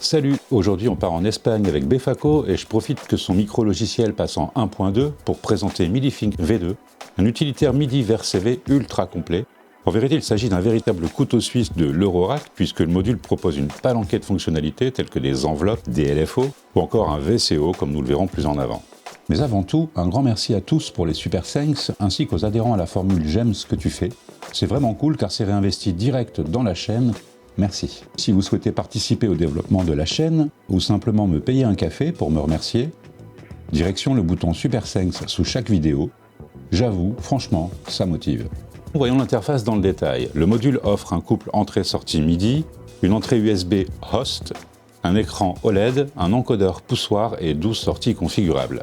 Salut, aujourd'hui on part en Espagne avec Befaco et je profite que son micro-logiciel passe en 1.2 pour présenter MIDIFINK V2, un utilitaire MIDI vers CV ultra complet. En vérité, il s'agit d'un véritable couteau suisse de l'Eurorack puisque le module propose une palanquée de fonctionnalités telles que des enveloppes, des LFO ou encore un VCO comme nous le verrons plus en avant. Mais avant tout, un grand merci à tous pour les super thanks ainsi qu'aux adhérents à la formule J'aime ce que tu fais. C'est vraiment cool car c'est réinvesti direct dans la chaîne. Merci. Si vous souhaitez participer au développement de la chaîne ou simplement me payer un café pour me remercier, direction le bouton Super Thanks sous chaque vidéo. J'avoue, franchement, ça motive. Voyons l'interface dans le détail. Le module offre un couple entrée-sortie MIDI, une entrée USB host, un écran OLED, un encodeur poussoir et 12 sorties configurables.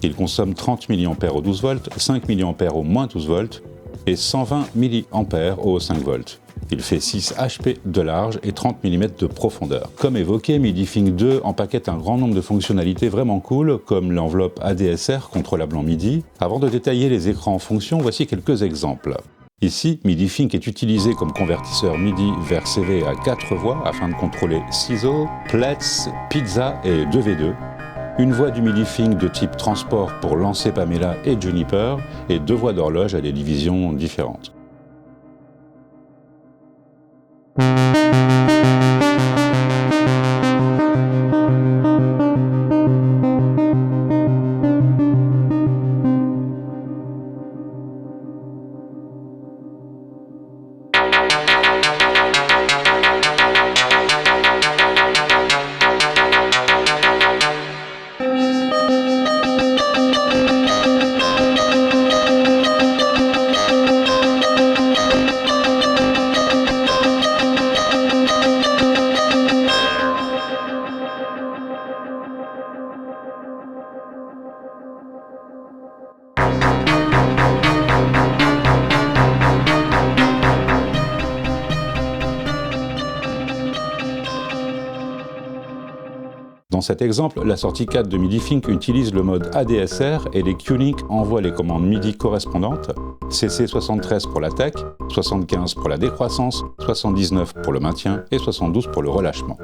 Il consomme 30 mA au 12 V, 5 mA au moins 12 V et 120 mA au 5 V. Il fait 6 HP de large et 30 mm de profondeur. Comme évoqué, MIDIFINK 2 empaquette un grand nombre de fonctionnalités vraiment cool, comme l'enveloppe ADSR contrôlable en MIDI. Avant de détailler les écrans en fonction, voici quelques exemples. Ici, MIDIFINK est utilisé comme convertisseur MIDI vers CV à 4 voix afin de contrôler Sizzle, Plets, Pizza et 2V2. Une voix du MIDIFINK de type transport pour lancer Pamela et Juniper, et 2 voix d'horloge à des divisions différentes. Dans cet exemple, la sortie 4 de MIDIFINK utilise le mode ADSR et les QNIC envoient les commandes MIDI correspondantes, CC73 pour l'attaque, 75 pour la décroissance, 79 pour le maintien et 72 pour le relâchement.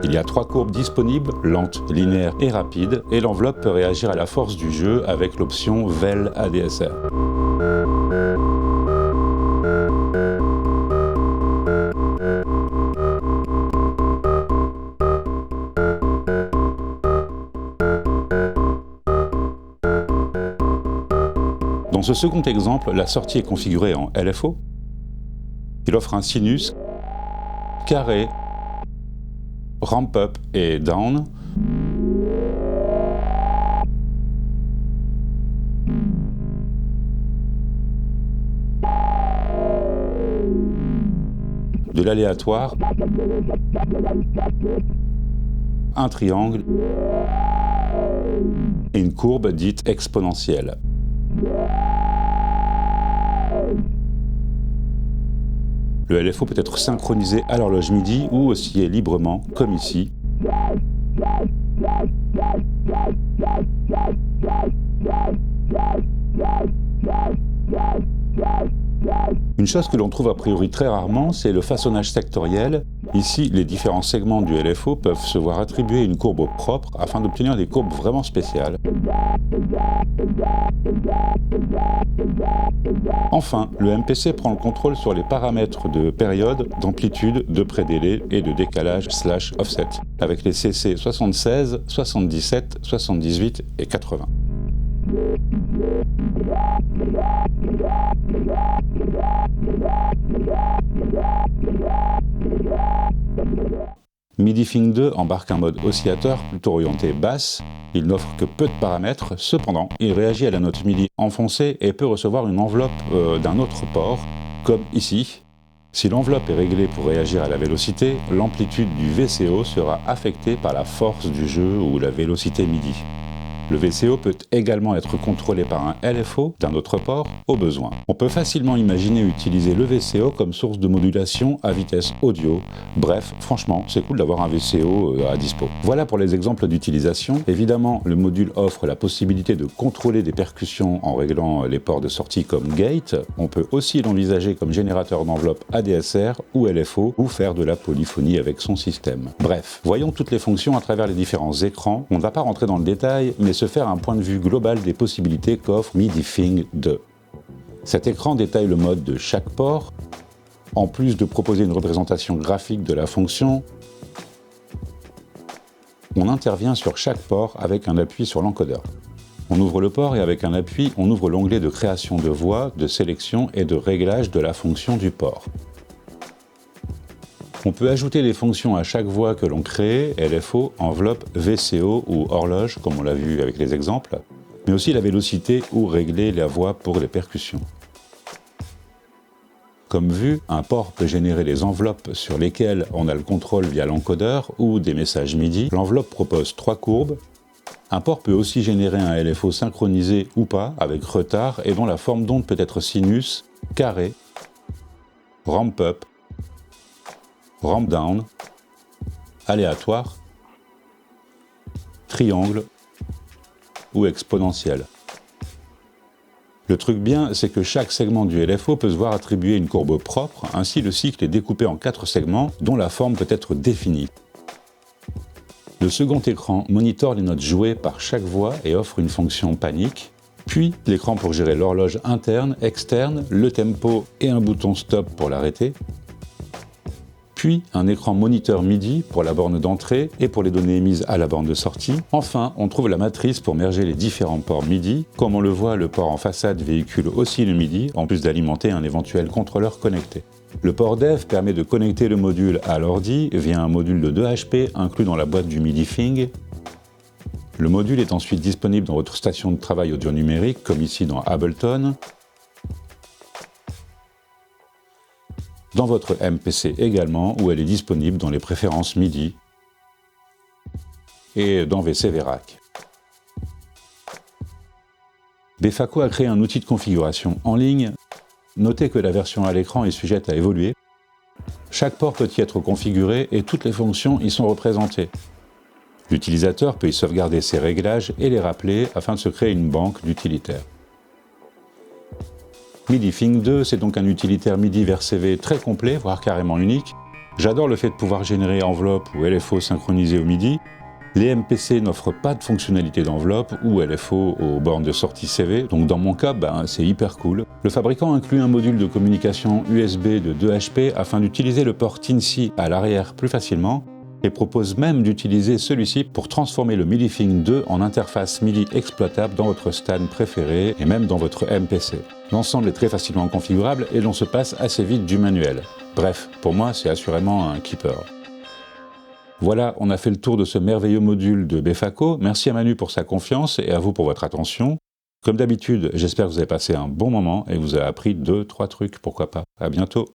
Il y a 3 courbes disponibles, lente, linéaire et rapide, et l'enveloppe peut réagir à la force du jeu avec l'option VEL ADSR. Dans ce second exemple, la sortie est configurée en LFO. Il offre un sinus, carré, ramp up et down. De l'aléatoire, un triangle et une courbe dite exponentielle. Le LFO peut être synchronisé à l'horloge MIDI ou osciller librement, comme ici. Une chose que l'on trouve a priori très rarement, c'est le façonnage sectoriel. Ici, les différents segments du LFO peuvent se voir attribuer une courbe propre afin d'obtenir des courbes vraiment spéciales. Enfin, le MPC prend le contrôle sur les paramètres de période, d'amplitude, de prédélai et de décalage/offset, avec les CC 76, 77, 78 et 80. MIDIFINK 2 embarque un mode oscillateur plutôt orienté basse. Il n'offre que peu de paramètres, cependant, il réagit à la note MIDI enfoncée et peut recevoir une enveloppe d'un autre port, comme ici. Si l'enveloppe est réglée pour réagir à la vélocité, l'amplitude du VCO sera affectée par la force du jeu ou la vélocité MIDI. Le VCO peut également être contrôlé par un LFO d'un autre port au besoin. On peut facilement imaginer utiliser le VCO comme source de modulation à vitesse audio. Bref, franchement, c'est cool d'avoir un VCO à dispo. Voilà pour les exemples d'utilisation. Évidemment, le module offre la possibilité de contrôler des percussions en réglant les ports de sortie comme gate. On peut aussi l'envisager comme générateur d'enveloppe ADSR ou LFO ou faire de la polyphonie avec son système. Bref, voyons toutes les fonctions à travers les différents écrans. On ne va pas rentrer dans le détail, mais se faire un point de vue global des possibilités qu'offre MIDIFING 2. Cet écran détaille le mode de chaque port. En plus de proposer une représentation graphique de la fonction, on intervient sur chaque port avec un appui sur l'encodeur. On ouvre le port et avec un appui, on ouvre l'onglet de création de voix, de sélection et de réglage de la fonction du port. On peut ajouter des fonctions à chaque voix que l'on crée, LFO, enveloppe, VCO ou horloge, comme on l'a vu avec les exemples, mais aussi la vélocité ou régler la voix pour les percussions. Comme vu, un port peut générer des enveloppes sur lesquelles on a le contrôle via l'encodeur ou des messages MIDI. L'enveloppe propose 3 courbes. Un port peut aussi générer un LFO synchronisé ou pas, avec retard, et dont la forme d'onde peut être sinus, carré, ramp up, ramp down, aléatoire, triangle ou exponentielle. Le truc bien, c'est que chaque segment du LFO peut se voir attribuer une courbe propre, ainsi le cycle est découpé en 4 segments dont la forme peut être définie. Le second écran monitore les notes jouées par chaque voix et offre une fonction panique, puis l'écran pour gérer l'horloge interne, externe, le tempo et un bouton stop pour l'arrêter, puis un écran moniteur MIDI pour la borne d'entrée et pour les données émises à la borne de sortie. Enfin, on trouve la matrice pour merger les différents ports MIDI. Comme on le voit, le port en façade véhicule aussi le MIDI, en plus d'alimenter un éventuel contrôleur connecté. Le port dev permet de connecter le module à l'ordi via un module de 2 HP inclus dans la boîte du MIDIFING. Le module est ensuite disponible dans votre station de travail audio numérique, comme ici dans Ableton, dans votre MPC également, où elle est disponible dans les préférences MIDI, et dans VCV Rack. Befaco a créé un outil de configuration en ligne. Notez que la version à l'écran est sujette à évoluer. Chaque port peut y être configuré et toutes les fonctions y sont représentées. L'utilisateur peut y sauvegarder ses réglages et les rappeler afin de se créer une banque d'utilitaires. MIDIFING 2, c'est donc un utilitaire MIDI vers CV très complet, voire carrément unique. J'adore le fait de pouvoir générer enveloppe ou LFO synchronisé au MIDI. Les MPC n'offrent pas de fonctionnalité d'enveloppe ou LFO aux bornes de sortie CV, donc dans mon cas, c'est hyper cool. Le fabricant inclut un module de communication USB de 2 HP afin d'utiliser le port TIN-C à l'arrière plus facilement, et propose même d'utiliser celui-ci pour transformer le MIDIFING 2 en interface MIDI exploitable dans votre stand préféré et même dans votre MPC. L'ensemble est très facilement configurable et l'on se passe assez vite du manuel. Bref, pour moi, c'est assurément un keeper. Voilà, on a fait le tour de ce merveilleux module de Befaco. Merci à Manu pour sa confiance et à vous pour votre attention. Comme d'habitude, j'espère que vous avez passé un bon moment et que vous avez appris 2-3 trucs, pourquoi pas. À bientôt.